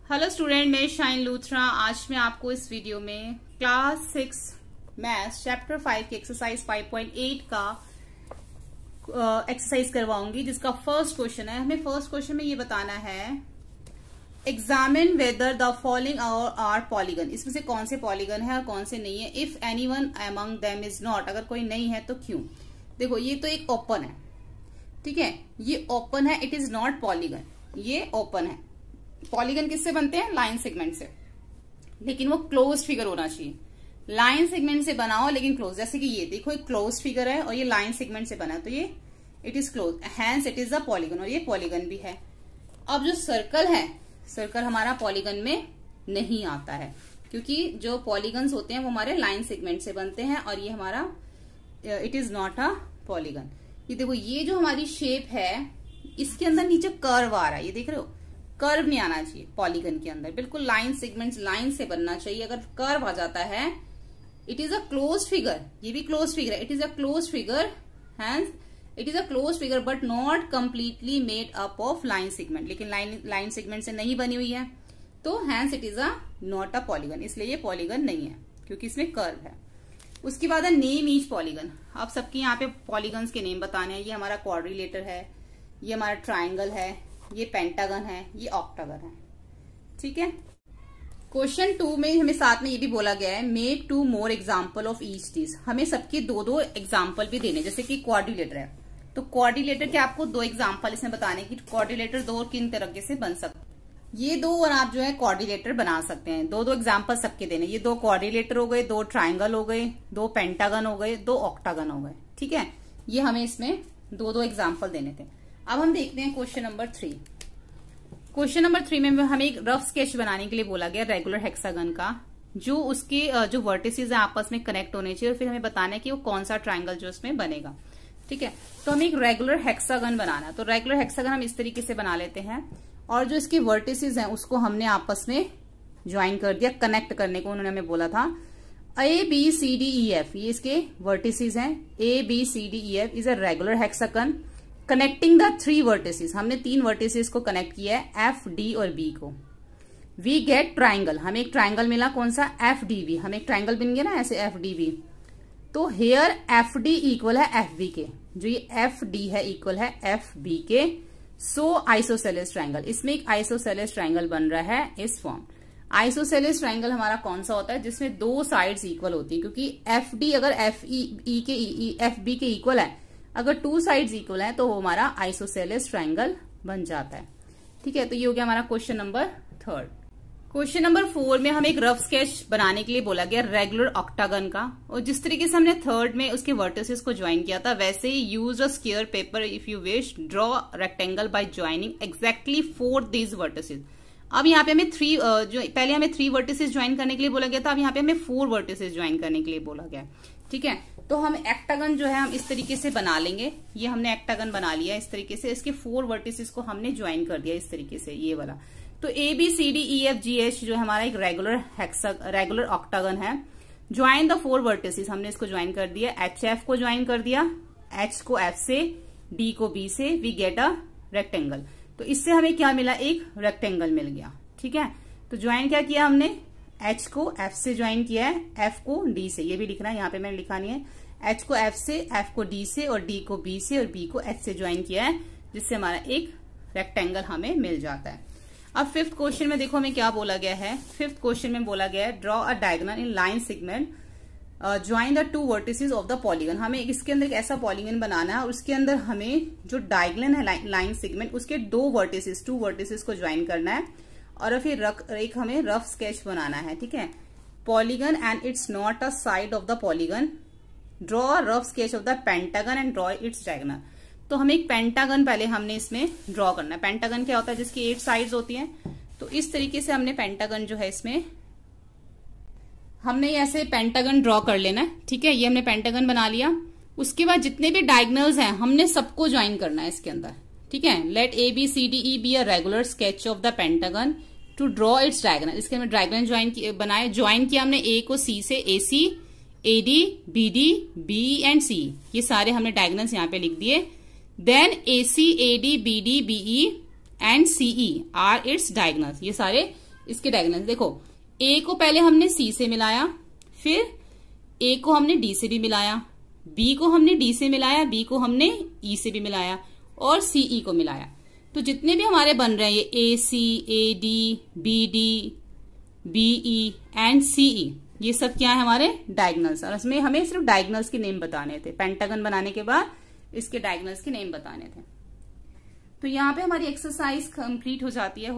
Hello student, मैं shine Luthra. आज मैं आपको इस वीडियो में क्लास 6 मैथ्स चैप्टर 5 की एक्सरसाइज 5.8 का एक्सरसाइज करवाऊंगी, जिसका फर्स्ट क्वेश्चन है। हमें फर्स्ट क्वेश्चन में ये बताना है, examine whether the following are polygon. इसमें से कौन से पॉलीगन है और कौन से नहीं है। If anyone among them is not, अगर कोई नहीं है तो क्यों। देखो, ये तो एक ओपन है, ठीक है, ये ओपन है, इट इज नॉट पॉलीगन। ये ओपन है। पॉलीगन किससे बनते हैं? लाइन सेगमेंट से, लेकिन वो क्लोज्ड फिगर होना चाहिए। लाइन सेगमेंट से बनाओ लेकिन क्लोज। जैसे कि ये देखो, एक क्लोज्ड फिगर है और ये लाइन सेगमेंट से बना है, तो ये it is close, hence it is the polygon, और ये पॉलीगन भी है। अब जो सर्कल है, सर्कल हमारा पॉलीगन में नहीं आता है, क्योंकि जो पॉलीगन्स होते हैं वो हमारे लाइन सेगमेंट से बनते हैं, और ये हमारा it is not a polygon. ये देखो, ये जो हमारी शेप है, इसके अंदर नीचे कर्व आ रहा है, ये देख रहे हो, कर्व नहीं आना चाहिए पॉलीगन के अंदर। बिल्कुल लाइन सेगमेंट्स लाइन से बनना चाहिए। अगर कर्व आ जाता है, it is a close figure, ये भी क्लोज फिगर है, it is a close figure, hence it is a close figure but not completely made up of line segment. लेकिन लाइन सेगमेंट से नहीं बनी हुई है, तो hence it is a not a polygon, इसलिए ये पॉलीगन नहीं है, क्योंकि इसमें कर्व है। उसके बाद है नेम ईच पॉलीगन। आप सबके यहाँ पे पॉलीगन्स के नेम बताने हैं। ये हमारा क्वाड्रिलेटर है, ये हमारा ट्राइंगल है, ये पेंटागन है, ये ऑक्टागन है, ठीक है। क्वेश्चन 2 में हमें साथ में ये भी बोला गया है, make 2 more example of each चीज। हमें सबके दो एग्जाम्पल भी देने, जैसे कि क्वाड्रिलेटर है, तो क्वाड्रिलेटर के आपको 2 एग्जाम्पल इसमें बताने की क्वाड्रिलेटर 2 किन तरीके से बन सकते। ये 2 और आप जो है क्वाड्रिलेटर बना सकते हैं। 2 एग्जाम्पल सबके देने। ये 2 क्वाड्रिलेटर हो गए, 2 ट्राइंगल हो गए, 2 पेंटागन हो गए, 2 ऑक्टागन हो गए, ठीक है। ये हमें इसमें 2 एग्जाम्पल देने थे। अब हम देखते हैं क्वेश्चन नंबर 3। क्वेश्चन नंबर 3 में हमें एक रफ स्केच बनाने के लिए बोला गया रेगुलर हेक्सागन का, जो उसके जो वर्टिसेस है आपस में कनेक्ट होने चाहिए, और फिर हमें बताना है कि वो कौन सा ट्राइंगल जो उसमें बनेगा, ठीक है। तो हमें एक रेगुलर हेक्सागन बनाना है। तो रेगुलर हेक्सागन हम इस तरीके से बना लेते हैं, और जो इसके वर्टिसेस हैं उसको हमने आपस में ज्वाइन कर दिया। कनेक्ट करने को उन्होंने हमें बोला था। ABCDEF, ये इसके वर्टिसेस हैं। ABCDEF is a regular hexagon connecting the 3 vertices. हमने 3 वर्टिसेस को कनेक्ट किया है, F, D और B को। वी गेट ट्राइंगल, हमें एक ट्राइंगल मिला, कौन सा? FDB। हमें एक ट्राइंगल बन गया ना ऐसे, FDB। तो हेयर FD इक्वल है FB के, जो ये FD है इक्वल है FB के। सो आइसोसेलेस ट्राइंगल, इसमें एक आइसोसेलेस ट्राइंगल बन रहा है इस फॉर्म। आइसोसेलेस ट्राइंगल हमारा कौन सा होता है? जिसमें 2 साइड्स इक्वल होती है, क्योंकि FD अगर FB के इक्वल है, अगर 2 साइड्स इक्वल है, तो वो हमारा आइसोसेलेस ट्राइंगल बन जाता है, ठीक है। तो ये हो गया हमारा क्वेश्चन नंबर 3। क्वेश्चन नंबर 4 में हमें एक रफ स्केच बनाने के लिए बोला गया रेगुलर ऑक्टागन का, और जिस तरीके से हमने 3rd में उसके वर्टिसेस को ज्वाइन किया था, वैसे ही use a square paper if you wish, draw rectangle by joining exactly 4 these vertices. अब यहाँ पे हमें 3 जो पहले हमें 3 वर्टिसेस ज्वाइन करने के लिए बोला गया था, अब यहाँ पे हमें 4 वर्टिसेस ज्वाइन करने के लिए बोला गया, ठीक है। तो हम एक्टागन जो है हम इस तरीके से बना लेंगे। ये हमने एक्टागन बना लिया इस तरीके से, इसके 4 वर्टिसेस को हमने ज्वाइन कर दिया इस तरीके से, ये वाला। तो ABCDEFGH जो हमारा एक रेगुलर ऑक्टागन है। ज्वाइन द 4 वर्टिसेस, हमने इसको ज्वाइन कर दिया। HF को ज्वाइन कर दिया, H को F से, D को B से, वी गेट अ रेक्टेंगल। तो इससे हमें क्या मिला? एक रेक्टेंगल मिल गया, ठीक है। तो ज्वाइन क्या किया हमने? H को F से ज्वाइन किया है, F को D से, ये भी लिखना है, यहाँ पे मैंने लिखा नहीं है। H को F से, F को D से, और D को B से, और B को H से ज्वाइन किया है, जिससे हमारा एक रेक्टेंगल हमें मिल जाता है। अब 5th क्वेश्चन में देखो हमें क्या बोला गया है। 5th क्वेश्चन में बोला गया है, draw a diagonal in line segment, join the 2 vertices of the polygon. हमें इसके अंदर एक ऐसा पॉलीगन बनाना है, और उसके अंदर हमें जो डायगोनल है लाइन सेगमेंट, उसके 2 वर्टिसेस को ज्वाइन करना है, और फिर एक हमें रफ स्केच बनाना है, ठीक है। Polygon and it's not a side of the polygon, draw a rough sketch of the pentagon and draw its diagonal. तो हमें एक पेंटागन पहले हमने इसमें ड्रॉ करना है। पेंटागन क्या होता है? जिसकी 8 साइड्स होती हैं। तो इस तरीके से हमने पेंटागन जो है इसमें हमने ऐसे पेंटागन ड्रॉ कर लेना है, ठीक है। ये हमने पेंटागन बना लिया। उसके बाद जितने भी डायगोनल्स हैं हमने सबको ज्वाइन करना है इसके अंदर, ठीक है। Let ABCDE be a regular sketch of the pentagon to draw its diagonal. इसके हमने डायगोनल ज्वाइन किया हमने A को C से, AC, AD, BD, BE and C, ये सारे हमने डायगोनल्स यहाँ पे लिख दिए। Then AC, AD, BD, BE and CE are its diagonals, ये सारे इसके डायगोनल देखो, ए को पहले हमने सी से मिलाया, फिर ए को हमने डी से भी मिलाया, बी को हमने डी से मिलाया, बी को हमने ई से भी मिलाया और सीई को मिलाया। तो जितने भी हमारे बन रहे हैं ये A C, A D, B D, BE and CE, ये सब क्या है हमारे डायगोनल्स। और इसमें हमें सिर्फ डायगोनल्स के नेम बताने थे, पेंटागन बनाने के बाद इसके डायगोनल्स के नेम बताने थे। तो यहाँ पे हमारी एक्सरसाइज कंप्लीट हो जाती है।